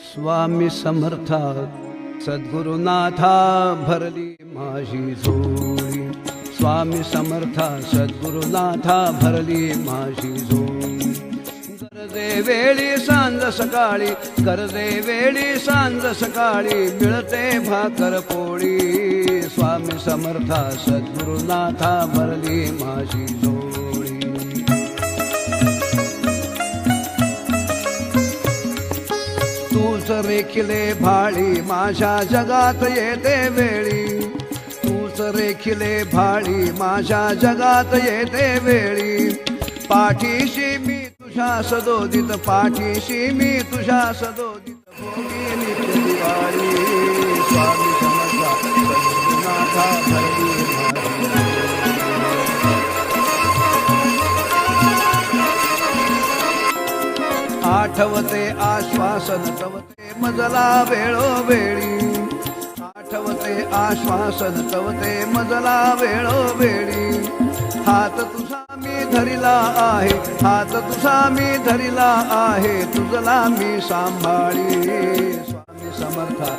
स्वामी समर्था सद्गुरुनाथा भरली माझी झोळी। स्वामी समर्था सद्गुरुनाथा भरली माझी झोळी। गरजे वेळी सांज सकाळी, गरजे वेळी सांज सकाळी मिळते भाकर पोळी। स्वामी समर्था सद्गुरुनाथा भरली माझी झोळी। तूच रेखिले भाळी माझ्या जगात येते वेळी। तूच रेखिले भाळी माझ्या जगात येते वेळी। पाठीशी मी तुझ्या सदोदित, पाठीशी मी तुझ्या सदोदित भोगी नित्य दिवाळी। स्वामी समर्था सद्गुरुनाथा भरली आठवते आश्वासन तवते मजला वेळोवेळी। आठवते आश्वासन तवते मजला वेळोवेळी। हात तुझा मी धरिला आहे, हात तुझा मी धरिला आहे, तुझला मी सांभाळी। स्वामी समर्था